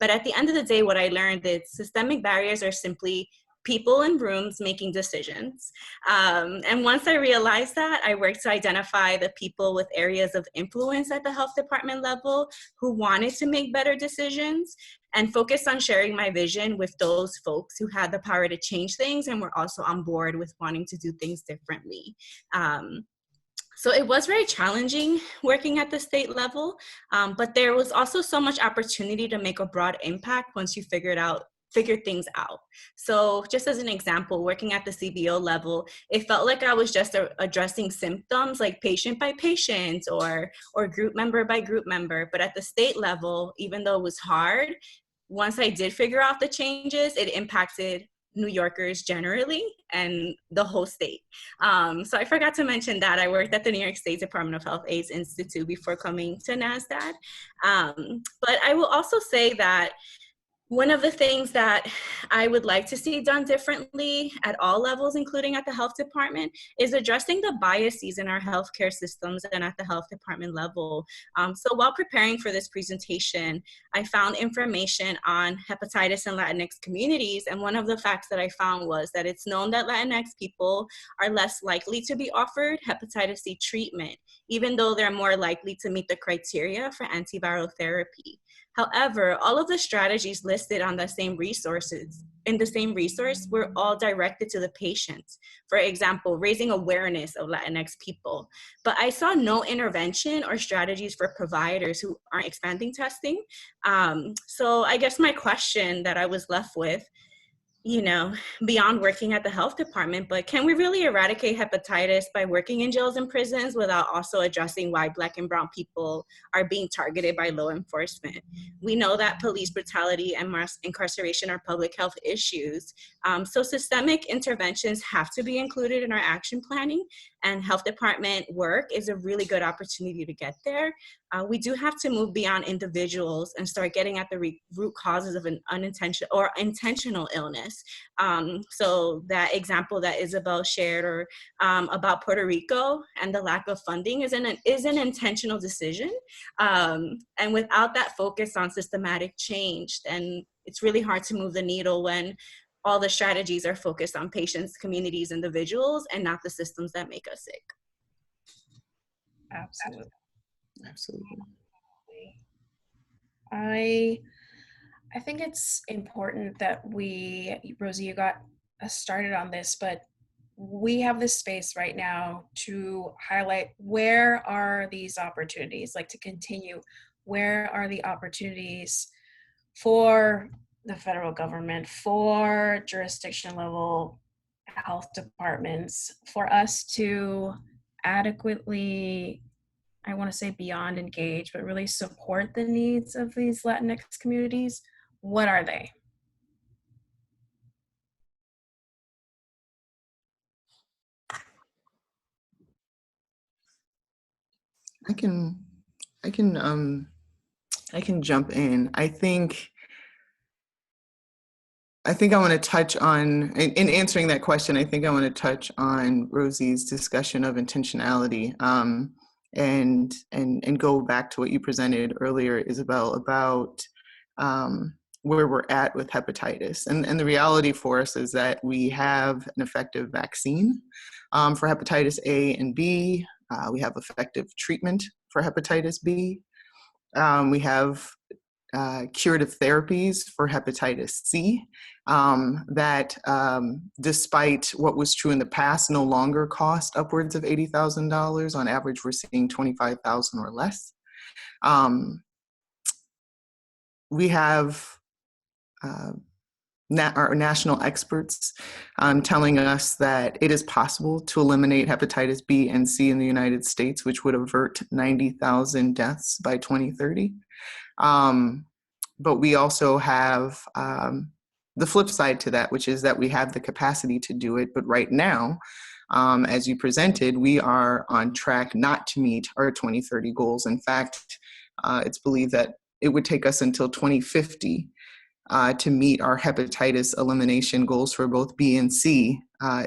But at the end of the day, what I learned is systemic barriers are simply people in rooms making decisions. And once I realized that, I worked to identify the people with areas of influence at the health department level who wanted to make better decisions, and focus on sharing my vision with those folks who had the power to change things and were also on board with wanting to do things differently. So it was very challenging working at the state level, but there was also so much opportunity to make a broad impact once you figure things out. So just as an example, working at the CBO level, it felt like I was just addressing symptoms like patient by patient or group member by group member. But at the state level, even though it was hard, once I did figure out the changes, it impacted New Yorkers generally and the whole state. So I forgot to mention that I worked at the New York State Department of Health AIDS Institute before coming to NASTAD. But I will also say that one of the things that I would like to see done differently at all levels, including at the health department, is addressing the biases in our healthcare systems and at the health department level. So while preparing for this presentation, I found information on hepatitis and Latinx communities. And one of the facts that I found was that it's known that Latinx people are less likely to be offered hepatitis C treatment, even though they're more likely to meet the criteria for antiviral therapy. However, all of the strategies listed on the same resources, in the same resource, were all directed to the patients. For example, raising awareness of Latinx people. But I saw no intervention or strategies for providers who aren't expanding testing. So I guess my question that I was left with, beyond working at the health department, but can we really eradicate hepatitis by working in jails and prisons without also addressing why Black and Brown people are being targeted by law enforcement? We know that police brutality and mass incarceration are public health issues. So systemic interventions have to be included in our action planning, and health department work is a really good opportunity to get there. We do have to move beyond individuals and start getting at the root causes of an unintentional or intentional illness. So that example that Isabel shared or about Puerto Rico and the lack of funding is an intentional decision. And without that focus on systematic change, then it's really hard to move the needle when all the strategies are focused on patients, communities, individuals, and not the systems that make us sick. Absolutely. Absolutely. I think it's important that Rosie, you got us started on this, but we have this space right now to highlight where are these opportunities, like to continue, where are the opportunities for the federal government, for jurisdiction level health departments, for us to adequately, I want to say beyond engage, but really support the needs of these Latinx communities. What are they? I can jump in. I think I want to touch on, in answering that question, I think I want to touch on Rosie's discussion of intentionality, and go back to what you presented earlier, Isabel, about where we're at with hepatitis. And the reality for us is that we have an effective vaccine for hepatitis A and B. We have effective treatment for hepatitis B. We have curative therapies for hepatitis C that, despite what was true in the past, no longer cost upwards of $80,000. On average, we're seeing $25,000 or less. We have our national experts telling us that it is possible to eliminate hepatitis B and C in the United States, which would avert 90,000 deaths by 2030. But we also have the flip side to that, which is that we have the capacity to do it. But right now, as you presented, we are on track not to meet our 2030 goals. In fact, it's believed that it would take us until 2050 to meet our hepatitis elimination goals for both B and C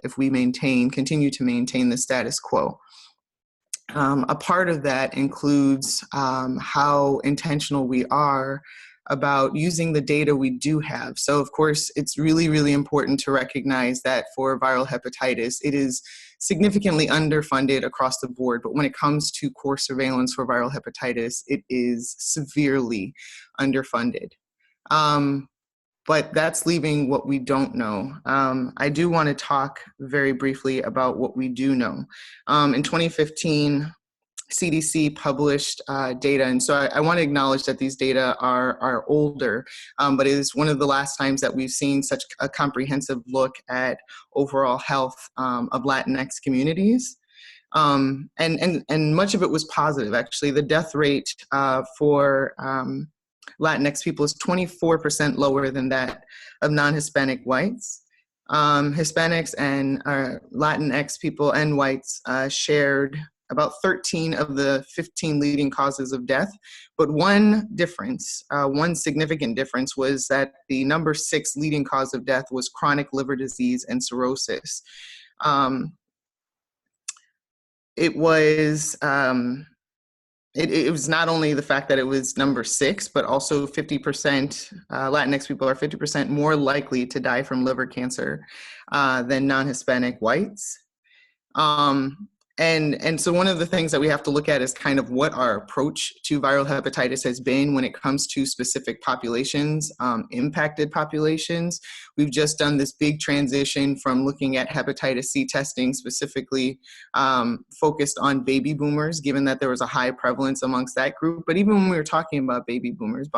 if we continue to maintain the status quo. A part of that includes how intentional we are about using the data we do have. So of course, it's really, really important to recognize that for viral hepatitis, it is significantly underfunded across the board. But when it comes to core surveillance for viral hepatitis, it is severely underfunded. But that's leaving what we don't know. I do want to talk very briefly about what we do know. In 2015, CDC published data, and so I want to acknowledge that these data are older, but it is one of the last times that we've seen such a comprehensive look at overall health of Latinx communities. And much of it was positive, actually. The death rate for Latinx people is 24% lower than that of non-Hispanic whites. Hispanics and Latinx people and whites shared about 13 of the 15 leading causes of death. But one difference, one significant difference, was that the number 6 leading cause of death was chronic liver disease and cirrhosis. It was not only the fact that it was number 6, but also 50% Latinx people are 50% more likely to die from liver cancer than non-Hispanic whites. And so one of the things that we have to look at is kind of what our approach to viral hepatitis has been when it comes to specific populations, impacted populations. We've just done this big transition from looking at hepatitis C testing specifically focused on baby boomers, given that there was a high prevalence amongst that group. But even when we were talking about baby boomers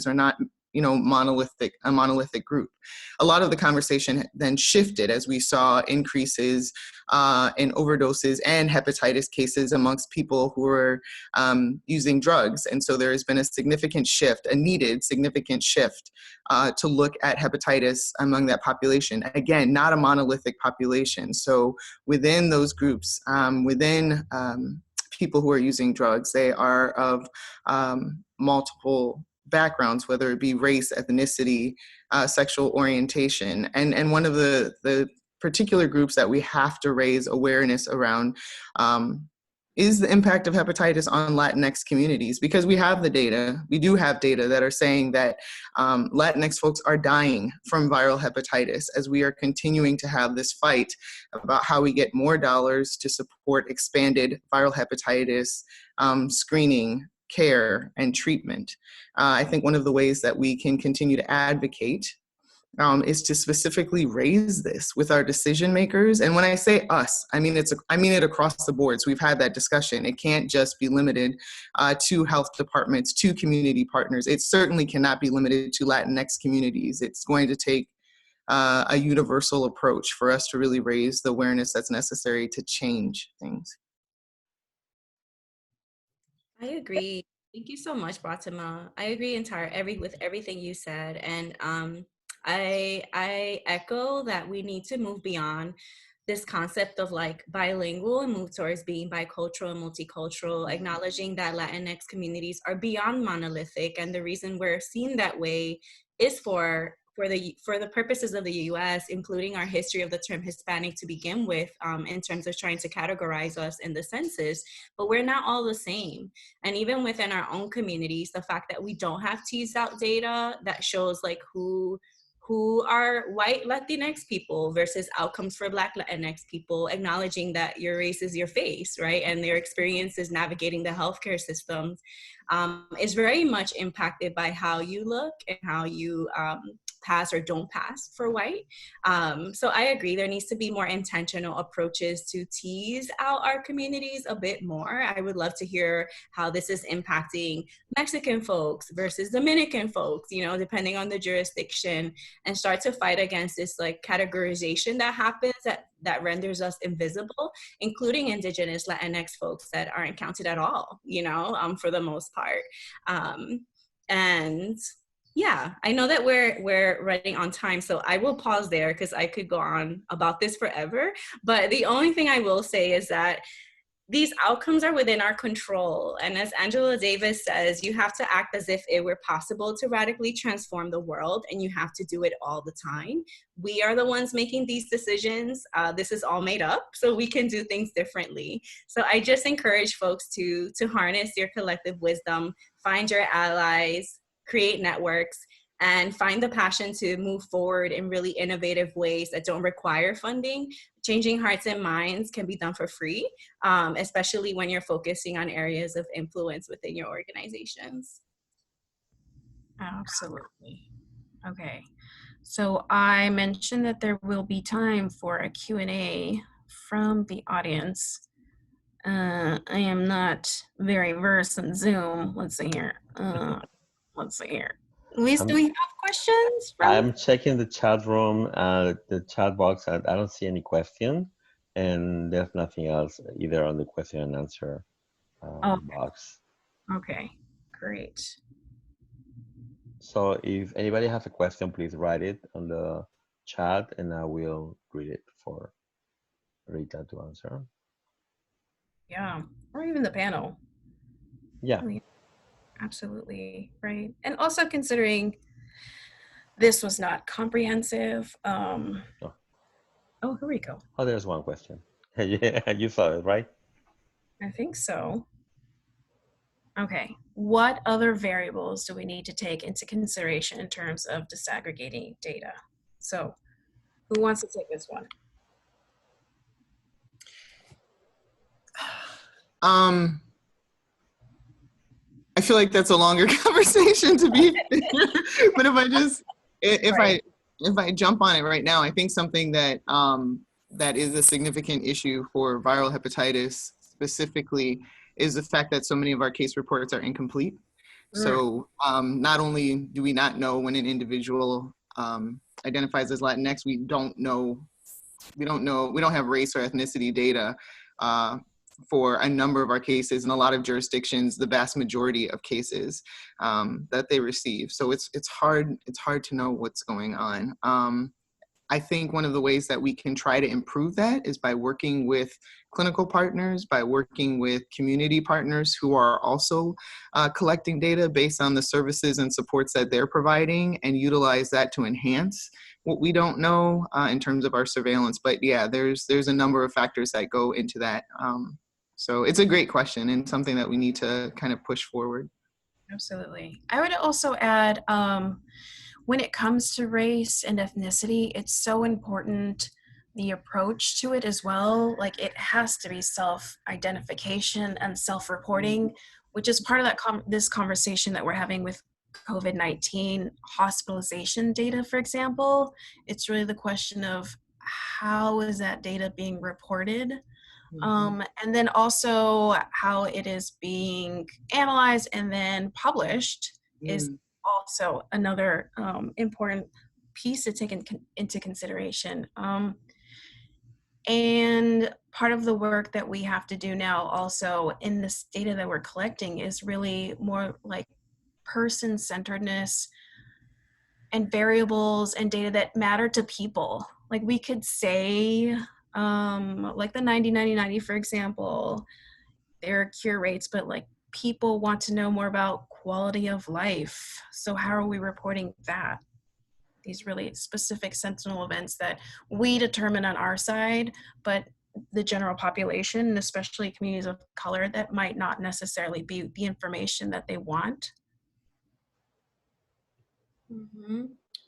are not a monolithic group. A lot of the conversation then shifted as we saw increases in overdoses and hepatitis cases amongst people who were using drugs. And so there has been a significant shift, a needed significant shift to look at hepatitis among that population. Again, not a monolithic population. So within those groups, within people who are using drugs, they are of multiple backgrounds, whether it be race, ethnicity, sexual orientation. And one of the particular groups that we have to raise awareness around is the impact of hepatitis on Latinx communities, because we have the data. We do have data that are saying that Latinx folks are dying from viral hepatitis as we are continuing to have this fight about how we get more dollars to support expanded viral hepatitis screening, care, and treatment. I think one of the ways that we can continue to advocate is to specifically raise this with our decision makers. And when I say us, I mean it across the board. So we've had that discussion. It can't just be limited to health departments, to community partners. It certainly cannot be limited to Latinx communities. It's going to take a universal approach for us to really raise the awareness that's necessary to change things. I agree. Thank you so much, Fatima. I agree with everything you said, and I echo that we need to move beyond this concept of like bilingual and move towards being bicultural and multicultural, acknowledging that Latinx communities are beyond monolithic, and the reason we're seen that way is for the purposes of the U.S., including our history of the term Hispanic to begin with, in terms of trying to categorize us in the census, but we're not all the same. And even within our own communities, the fact that we don't have teased out data that shows like who are white Latinx people versus outcomes for Black Latinx people, acknowledging that your race is your face, right? And their experiences navigating the healthcare systems is very much impacted by how you look and how you pass or don't pass for white. So I agree, there needs to be more intentional approaches to tease out our communities a bit more. I would love to hear how this is impacting Mexican folks versus Dominican folks, you know, depending on the jurisdiction, and start to fight against this like categorization that happens that renders us invisible, including Indigenous Latinx folks that aren't counted at all, you know, for the most part. And yeah, I know that we're running on time, so I will pause there because I could go on about this forever. But the only thing I will say is that these outcomes are within our control. And as Angela Davis says, you have to act as if it were possible to radically transform the world, and you have to do it all the time. We are the ones making these decisions. This is all made up, so we can do things differently. So I just encourage folks to harness your collective wisdom, find your allies, create networks, and find the passion to move forward in really innovative ways that don't require funding. Changing hearts and minds can be done for free, especially when you're focusing on areas of influence within your organizations. Absolutely. Okay. So I mentioned that there will be time for a Q&A from the audience. I am not very versed in Zoom. Let's see here. Luis, do we have questions? I'm checking the chat room, the chat box, and I don't see any question, and there's nothing else either on the question and answer box. Okay, great. So if anybody has a question, please write it on the chat, and I will read it for Rita to answer. Yeah, or even the panel. Yeah. Absolutely, right. And also considering this was not comprehensive. Oh, here we go. Oh, there's one question. Yeah, you saw it, right? I think so. Okay, what other variables do we need to take into consideration in terms of disaggregating data? So who wants to take this one? I feel like that's a longer conversation to be fair. But if I jump on it right now, I think something that that is a significant issue for viral hepatitis specifically is the fact that so many of our case reports are incomplete. So not only do we not know when an individual identifies as Latinx, we don't have race or ethnicity data for a number of our cases. In a lot of jurisdictions, the vast majority of cases that they receive. So it's hard to know what's going on. I think one of the ways that we can try to improve that is by working with clinical partners, by working with community partners who are also collecting data based on the services and supports that they're providing, and utilize that to enhance what we don't know in terms of our surveillance. But yeah, there's a number of factors that go into that. So it's a great question and something that we need to kind of push forward. Absolutely. I would also add, when it comes to race and ethnicity, it's so important, the approach to it as well. Like, it has to be self-identification and self-reporting, which is part of that this conversation that we're having with COVID-19 hospitalization data, for example. It's really the question of how is that data being reported? And then also how it is being analyzed and then published is also another important piece to take into consideration. And part of the work that we have to do now also in this data that we're collecting is really more like person-centeredness and variables and data that matter to people. Like, we could say, like the 90-90-90, for example, there are cure rates, but like, people want to know more about quality of life. So how are we reporting that? These really specific sentinel events that we determine on our side, but the general population, and especially communities of color, that might not necessarily be the information that they want.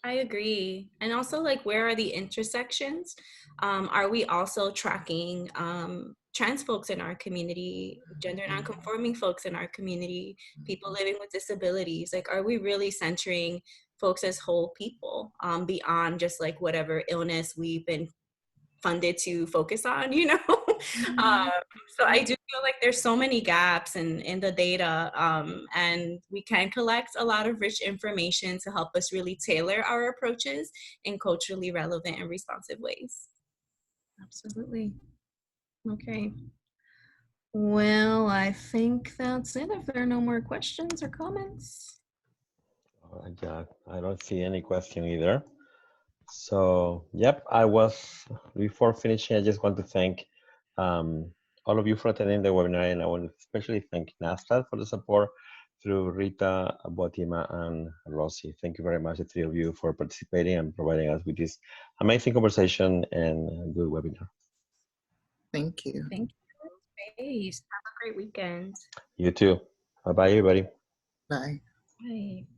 I agree. And also, like, where are the intersections? Are we also tracking trans folks in our community, gender nonconforming folks in our community, people living with disabilities? Like, are we really centering folks as whole people, beyond just like whatever illness we've been funded to focus on, you know? So I do feel like there's so many gaps in the data, and we can collect a lot of rich information to help us really tailor our approaches in culturally relevant and responsive ways. Absolutely. Okay. Well, I think that's it. If there are no more questions or comments. Yeah, I don't see any question either. So, yep, before finishing, I just want to thank all of you for attending the webinar, and I want to especially thank NASTAD for the support through Rita, Botima, and Rossi. Thank you very much, the three of you, for participating and providing us with this amazing conversation and good webinar. Thank you. Thank you. Have a great weekend. You too. Bye-bye, everybody. Bye. Bye.